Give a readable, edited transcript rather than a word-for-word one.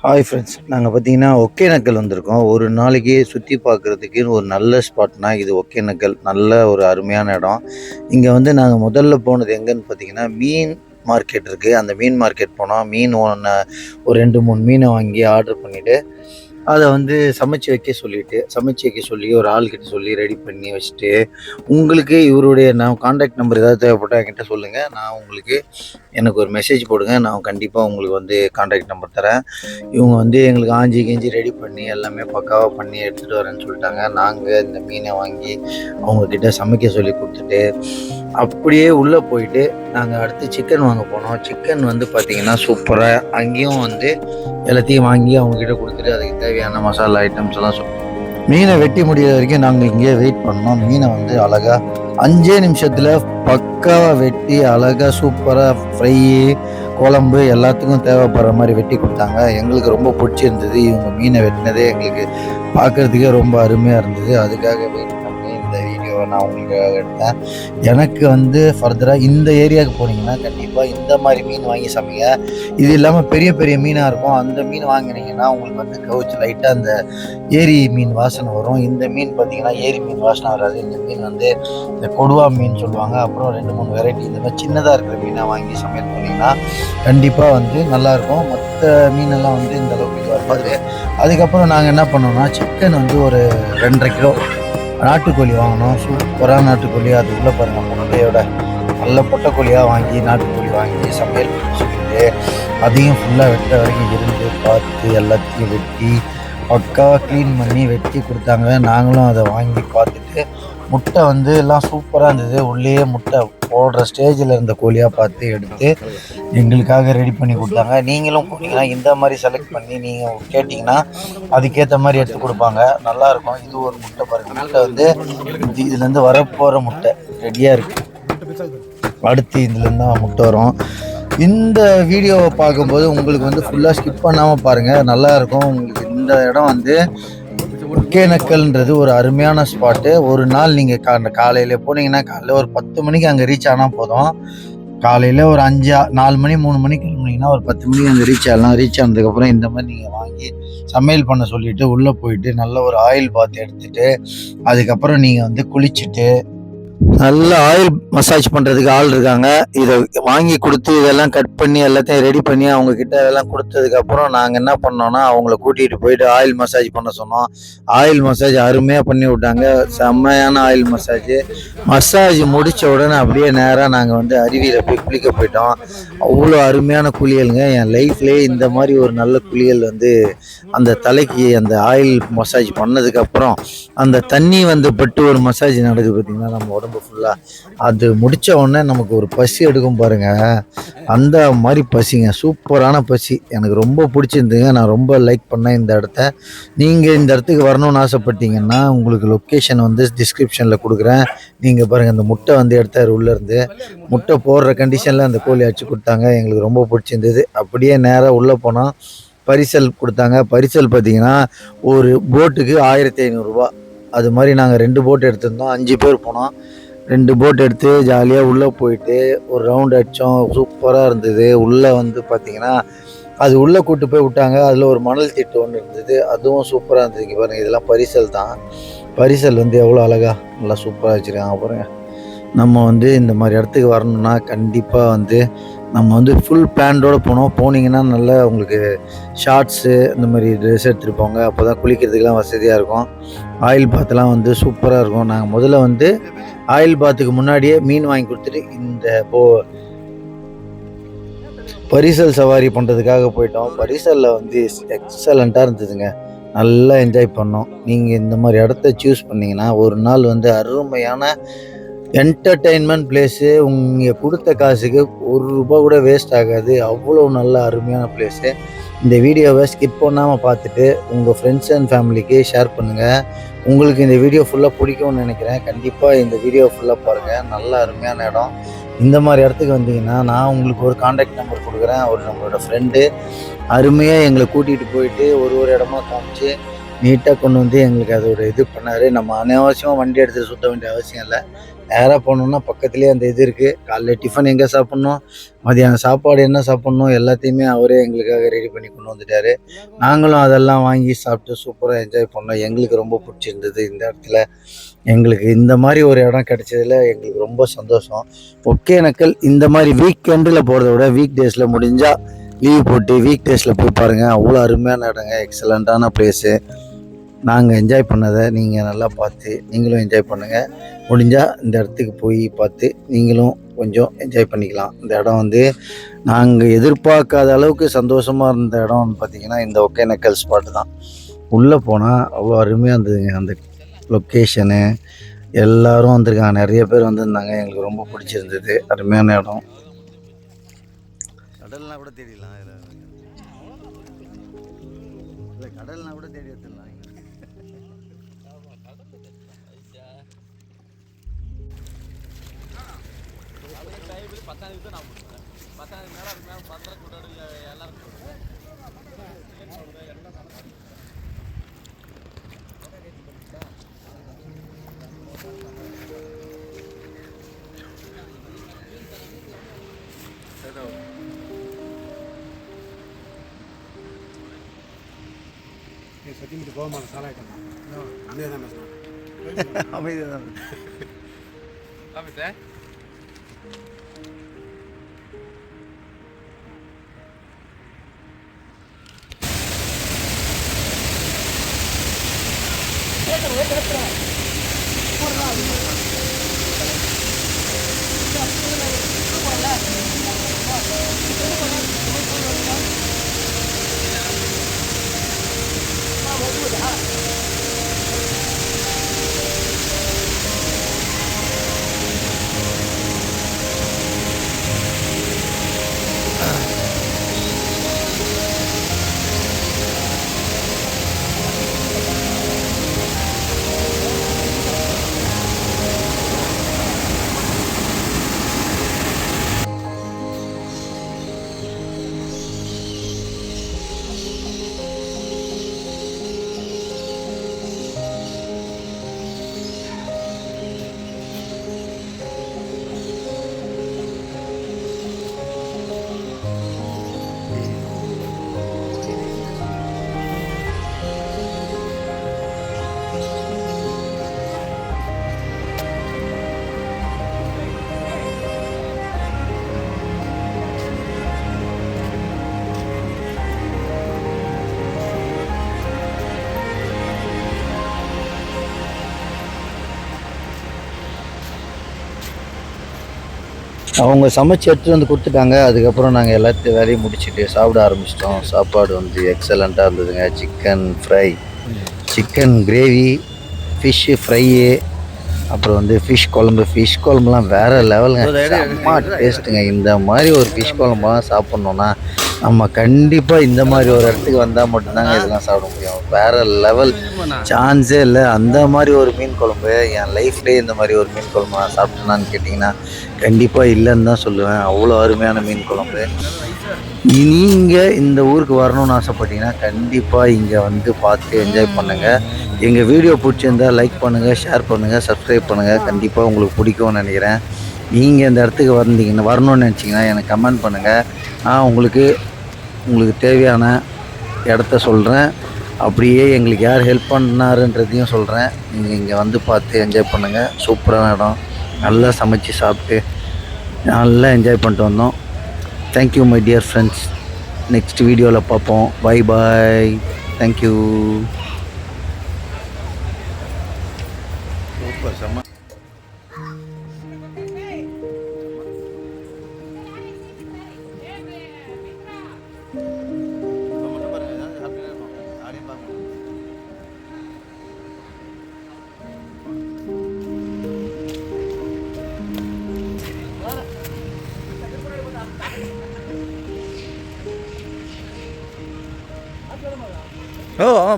Hi friends, நாங்கள் பார்த்தீங்கன்னா ஒகேனக்கல் வந்திருக்கோம். ஒரு நாளைக்கு சுற்றி பார்க்குறதுக்கு ஒரு நல்ல ஸ்பாட்னா இது ஒகேனக்கல். நல்ல ஒரு அருமையான இடம். இங்கே வந்து நாங்கள் முதல்ல போனது எங்கேன்னு பார்த்தீங்கன்னா, மீன் மார்க்கெட் இருக்குது. அந்த மீன் மார்க்கெட் போனோம். மீன் ஒரு 2, 3 மீனை வாங்கி ஆர்டர் பண்ணிவிட்டு அத வந்து சமைச்சு வைக்க சொல்லி ஒரு ஆள்கிட்ட சொல்லி ரெடி பண்ணி வச்சுட்டு, உங்களுக்கு இவருடைய கான்டாக்ட் நம்பர் ஏதாவது தேவைப்பட்டா என்கிட்ட சொல்லுங்க. நான் உங்களுக்கு எனக்கு ஒரு மெசேஜ் போடுங்க. நான் கண்டிப்பா உங்களுக்கு வந்து கான்டாக்ட் நம்பர் தரேன். இவங்க வந்து எங்களுக்கு ஆஞ்சி கீஞ்சி ரெடி பண்ணி எல்லாமே பக்காவா பண்ணி எடுத்துட்டு வரேன்னு சொல்லிட்டாங்க. நாங்க இந்த மீனை வாங்கி அவங்க கிட்ட சமைக்க சொல்லி குடுத்துட்டு, அப்படியே உள்ள போயிட்டு நாங்க அடுத்து சிக்கன் வாங்க போனோம். சிக்கன் வந்து பார்த்தீங்கன்னா சூப்பரா அங்கேயும் வந்து எல்லாத்தையும் வாங்கி அவங்ககிட்ட கொடுத்துட்டு அதுக்கு தேவையான மசாலா ஐட்டம்ஸ் எல்லாம் மீனை வெட்டி முடிகிற வரைக்கும் நாங்கள் இங்கேயே வெயிட் பண்ணோம். மீனை வந்து அழகாக 5 நிமிஷத்தில் பக்காவாக வெட்டி அழகாக சூப்பராக ஃப்ரை, குழம்பு எல்லாத்துக்கும் தேவைப்படுற மாதிரி வெட்டி கொடுத்தாங்க. எங்களுக்கு ரொம்ப பிடிச்சிருந்தது. இவங்க மீனை வெட்டினதே எங்களுக்கு பார்க்குறதுக்கே ரொம்ப அருமையாக இருந்தது. அதுக்காக வெயிட் பண்ணி இந்த வீடியோவை நான் உங்களுக்காக எடுத்தேன். எனக்கு வந்து ஃபர்தராக இந்த ஏரியாவுக்கு போனீங்கன்னா கண்டிப்பாக இந்த மாதிரி மீன் வாங்கி சமைங்க. இது இல்லாமல் பெரிய பெரிய மீனாக இருக்கும். அந்த மீன் வாங்கினீங்கன்னா உங்களுக்கு வந்து கவுச்சு லைட்டாக அந்த ஏரி மீன் வாசனை வரும். இந்த மீன் பார்த்தீங்கன்னா ஏரி மீன் வாசனை வராது. இந்த மீன் வந்து இந்த கொடுவா மீன் சொல்லுவாங்க. அப்புறம் 2, 3 வெரைட்டி இந்த மாதிரி சின்னதாக இருக்கிற மீனாக வாங்கி சமையல் பண்ணிங்கன்னா கண்டிப்பாக வந்து நல்லாயிருக்கும். மற்ற மீனெல்லாம் வந்து இந்த அளவுக்கு இது வராது. அதுக்கப்புறம் நாங்கள் என்ன பண்ணோம்னா, சிக்கன் வந்து ஒரு 2.5 கிலோ நாட்டுக்கோழி வாங்கினோம். சூப்பராக நாட்டுக்கோழி. அது உள்ளே பாருங்கள், முட்டையோட நல்ல பொட்டைக்கோழியாக வாங்கி நாட்டுக்கோழி வாங்கி சமையல் சொல்லிட்டு அதையும் ஃபுல்லாக வெட்ட வரைக்கும் இருந்து பார்த்து எல்லாத்தையும் வெட்டி பக்காவாக க்ளீன் பண்ணி வெட்டி கொடுத்தாங்க. நாங்களும் அதை வாங்கி பார்த்துட்டு முட்டை வந்து எல்லாம் சூப்பராக இருந்தது. உள்ளேயே முட்டை போடுற ஸ்டேஜில் இருந்த கோழியாக பார்த்து எடுத்து எங்களுக்காக ரெடி பண்ணி கொடுத்தாங்க. நீங்களும் போனீங்கன்னா இந்த மாதிரி செலக்ட் பண்ணி நீங்கள் கேட்டிங்கன்னா அதுக்கேற்ற மாதிரி எடுத்து கொடுப்பாங்க. நல்லாயிருக்கும். இது ஒரு முட்டை பாருங்கள். முட்டை வந்து இதுலேருந்து வரப்போகிற முட்டை ரெடியாக இருக்குது. அடுத்து இதுலேருந்து தான் முட்டை வரும். இந்த வீடியோவை பார்க்கும்போது உங்களுக்கு வந்து ஃபுல்லாக ஸ்கிப் பண்ணாமல் பாருங்கள், நல்லாயிருக்கும். உங்களுக்கு இந்த இடம் வந்து ஒகேனக்கல்ன்றது ஒரு அருமையான ஸ்பாட்டு. ஒரு நாள் நீங்கள் காலையில் போனீங்கன்னா காலையில் ஒரு 10 மணிக்கு அங்கே ரீச் ஆனால் போதும். காலையில் ஒரு 4 மணி 3 மணிக்கு கிளம்புனீங்கன்னா ஒரு 10 மணிக்கு அங்கே ரீச் ஆகலாம். ரீச் ஆனதுக்கப்புறம் இந்த மாதிரி நீங்கள் வாங்கி சமையல் பண்ண சொல்லிவிட்டு உள்ளே போயிட்டு நல்ல ஒரு ஆயில் பாத் எடுத்துகிட்டு அதுக்கப்புறம் நீங்கள் வந்து குளிச்சுட்டு நல்ல ஆயில் மசாஜ் பண்ணுறதுக்கு ஆள் இருக்காங்க. இதை வாங்கி கொடுத்து இதெல்லாம் கட் பண்ணி எல்லாத்தையும் ரெடி பண்ணி அவங்கக்கிட்ட இதெல்லாம் கொடுத்ததுக்கப்புறம் நாங்கள் என்ன பண்ணோன்னா அவங்கள கூட்டிகிட்டு போயிட்டு ஆயில் மசாஜ் பண்ண சொன்னோம். ஆயில் மசாஜ் அருமையாக பண்ணி விட்டாங்க. செம்மையான ஆயில் மசாஜ் முடித்த உடனே அப்படியே நேராக நாங்கள் வந்து அருவியில் போய் குளிக்க போயிட்டோம். அவ்வளோ அருமையான குளியலுங்க. என் லைஃப்லேயே இந்த மாதிரி ஒரு நல்ல குளியல் வந்து அந்த தலைக்கு அந்த ஆயில் மசாஜ் பண்ணதுக்கப்புறம் அந்த தண்ணி வந்து பட்டு ஒரு மசாஜ் நடக்குது பார்த்திங்கன்னா நம்ம உடம்பு ஃபுல்லாக. அது முடித்த உடனே நமக்கு ஒரு பசி எடுக்கும் பாருங்கள், அந்த மாதிரி பசிங்க. சூப்பரான பசி. எனக்கு ரொம்ப பிடிச்சிருந்துங்க. நான் ரொம்ப லைக் பண்ணேன் இந்த இடத்த. நீங்கள் இந்த இடத்துக்கு வரணும்னு ஆசைப்பட்டீங்கன்னா உங்களுக்கு லொக்கேஷன் வந்து டிஸ்கிரிப்ஷனில் கொடுக்குறேன். நீங்கள் பாருங்கள், அந்த முட்டை வந்து எடுத்தார் உள்ளேருந்து. முட்டை போடுற கண்டிஷனில் அந்த கோழி அடிச்சு கொடுத்தாங்க. எங்களுக்கு ரொம்ப பிடிச்சிருந்தது. அப்படியே நேராக உள்ளே போனால் பரிசல் கொடுத்தாங்க. பரிசல் பார்த்தீங்கன்னா ஒரு போட்டுக்கு 1500 ரூபா. அது மாதிரி நாங்கள் 2 போட் எடுத்திருந்தோம். 5 பேர் போனோம். 2 போட் எடுத்து ஜாலியாக உள்ளே போயிட்டு ஒரு ரவுண்ட் அடித்தோம். சூப்பராக இருந்தது. உள்ளே வந்து பார்த்திங்கன்னா அது உள்ளே கூப்பிட்டு போய் விட்டாங்க. அதில் ஒரு மணல் திட்டு ஒன்று இருந்தது. அதுவும் சூப்பராக இருந்தது. இங்கே பாருங்கள், இதெல்லாம் பரிசல் தான். பரிசல் வந்து எவ்வளோ அழகாக நல்லா சூப்பராக வச்சுருக்காங்க பாருங்கள். நம்ம வந்து இந்த மாதிரி இடத்துக்கு வரணும்னா கண்டிப்பாக வந்து நம்ம வந்து ஃபுல் பிளான்டோடு போனீங்கன்னா நல்லா உங்களுக்கு ஷார்ட்ஸு இந்த மாதிரி ட்ரெஸ் எடுத்துகிட்டு போங்க. அப்போ தான் குளிக்கிறதுக்கெலாம் வசதியாக இருக்கும். ஆயில் பாத்துலாம் வந்து சூப்பராக இருக்கும். நாங்கள் முதல்ல வந்து ஆயில் பாத்துக்கு முன்னாடியே மீன் வாங்கி கொடுத்துட்டு இந்த பரிசல் சவாரி பண்ணுறதுக்காக போயிட்டோம். பரிசலில் வந்து எக்ஸலண்ட்டாக இருந்ததுங்க. நல்லா என்ஜாய் பண்ணோம். நீங்கள் இந்த மாதிரி இடத்த சூஸ் பண்ணிங்கன்னா ஒரு நாள் வந்து அருமையான என்டர்டெயின்மெண்ட் பிளேஸு. நீங்கள் கொடுத்த காசுக்கு ₹1 கூட வேஸ்ட் ஆகாது. அவ்வளோ நல்ல அருமையான பிளேஸு. இந்த வீடியோவை ஸ்கிப் பண்ணாமல் பார்த்துட்டு உங்கள் ஃப்ரெண்ட்ஸ் அண்ட் ஃபேமிலிக்கு ஷேர் பண்ணுங்கள். உங்களுக்கு இந்த வீடியோ ஃபுல்லாக பிடிக்கும்னு நினைக்கிறேன். கண்டிப்பாக இந்த வீடியோ ஃபுல்லாக பாருங்கள். நல்ல அருமையான இடம். இந்த மாதிரி இடத்துக்கு வந்தீங்கன்னா நான் உங்களுக்கு ஒரு கான்டாக்ட் நம்பர் கொடுக்குறேன். நம்மளோட ஃப்ரெண்டு அருமையாக எங்களை கூட்டிகிட்டு போயிட்டு ஒரு இடமா காமிச்சு நீட்டாக கொண்டு வந்து எங்களுக்கு அதோட இது பண்ணார். நம்ம அனாவசியமாக வண்டி எடுத்துகிட்டு சுற்ற வேண்டிய அவசியம் இல்லை. நேராக போனோம்னா பக்கத்துலேயே அந்த இது இருக்குது. காலைல டிஃபன் எங்கே சாப்பிட்ணும், மதியானம் சாப்பாடு என்ன சாப்பிட்ணும் எல்லாத்தையுமே அவரே எங்களுக்காக ரெடி பண்ணி கொண்டு வந்துட்டார். நாங்களும் அதெல்லாம் வாங்கி சாப்பிட்டு சூப்பராக என்ஜாய் பண்ணோம். எங்களுக்கு ரொம்ப பிடிச்சிருந்தது இந்த இடத்துல. எங்களுக்கு இந்த மாதிரி ஒரு இடம் கிடைச்சதில் எங்களுக்கு ரொம்ப சந்தோஷம். ஒகேனக்கல் இந்த மாதிரி வீக்கெண்டில் போகிறத விட வீக் டேஸில் முடிஞ்சால் லீவ் போட்டு வீக் டேஸில் போய் பாருங்கள். அவ்வளோ அருமையான இடங்க, எக்ஸலண்ட்டான ப்ளேஸு. நாங்கள் என்ஜாய் பண்ணதை நீங்கள் நல்லா பார்த்து நீங்களும் என்ஜாய் பண்ணுங்கள். முடிஞ்சால் இந்த இடத்துக்கு போய் பார்த்து நீங்களும் கொஞ்சம் என்ஜாய் பண்ணிக்கலாம். இந்த இடம் வந்து நாங்கள் எதிர்பார்க்காத அளவுக்கு சந்தோஷமாக இருந்த இடம் பார்த்திங்கன்னா இந்த ஒகேனக்கல் ஸ்பாட்டு தான். உள்ளே போனால் அவ்வளோ அருமையாக இருந்ததுங்க. அந்த லொக்கேஷனு எல்லோரும் வந்திருக்காங்க, நிறைய பேர் வந்திருந்தாங்க. எங்களுக்கு ரொம்ப பிடிச்சிருந்தது, அருமையான இடம். கடல்னா கூட தெரியலாம், இல்லை கடல்னா கூட தேடி எடுத்துடலாம். சத்தியமிட்டு போக மாட்டேன், சாலாயிட்டேன். அமைதியாக தான் பேசுகிறேன். அமைதியாக தான் அவங்க சமைச்சு எடுத்துகிட்டு வந்து கொடுத்துட்டாங்க. அதுக்கப்புறம் நாங்கள் எல்லாத்தையும் வேலையும் முடிச்சுட்டு சாப்பிட ஆரம்பிச்சிட்டோம். சாப்பாடு வந்து எக்ஸலண்ட்டாக இருந்ததுங்க. Chicken fry, chicken gravy, fish fry, அப்புறம் வந்து ஃபிஷ் குழம்புலாம் வேறு லெவலுங்க, செம்ம டேஸ்ட்டுங்க. இந்த மாதிரி ஒரு ஃபிஷ் குழம்புலாம் சாப்பிட்ணுன்னா நம்ம கண்டிப்பாக இந்த மாதிரி ஒரு இடத்துக்கு வந்தால் மட்டும்தாங்க இதெல்லாம் சாப்பிட முடியும். வேறு லெவல், சான்ஸே இல்லை. அந்த மாதிரி ஒரு மீன் குழம்பு என் லைஃப்லேயே இந்த மாதிரி ஒரு மீன் குழம்பு நான் சாப்பிட்டேனான்னு கேட்டிங்கன்னா கண்டிப்பாக இல்லைன்னு தான் சொல்லுவேன். அவ்வளோ அருமையான மீன் குழம்பு. நீங்கள் இந்த ஊருக்கு வரணும்னு ஆசைப்பட்டீங்கன்னா கண்டிப்பாக இங்கே வந்து பார்த்து என்ஜாய் பண்ணுங்கள். எங்கள் வீடியோ பிடிச்சிருந்தால் லைக் பண்ணுங்கள், ஷேர் பண்ணுங்கள், சப்ஸ்கிரைப் பண்ணுங்கள். கண்டிப்பாக உங்களுக்கு பிடிக்கும்னு நினைக்கிறேன். நீங்கள் இந்த இடத்துக்கு வரணும்னு நினச்சிங்கன்னா எனக்கு கமெண்ட் பண்ணுங்கள். நான் உங்களுக்கு தேவையான இடத்த சொல்கிறேன். அப்படியே எங்களுக்கு யார் ஹெல்ப் பண்ணாருன்றதையும் சொல்கிறேன். நீங்கள் இங்கே வந்து பார்த்து என்ஜாய் பண்ணுங்கள். சூப்பரான இடம், நல்லா சமைச்சு சாப்பிட்டு நல்லா என்ஜாய் பண்ணிட்டு வந்தோம். Thank you my dear friends. Next வீடியோவில் பார்ப்போம். Bye bye, thank you. சூப்பர், செம்ம. Oh,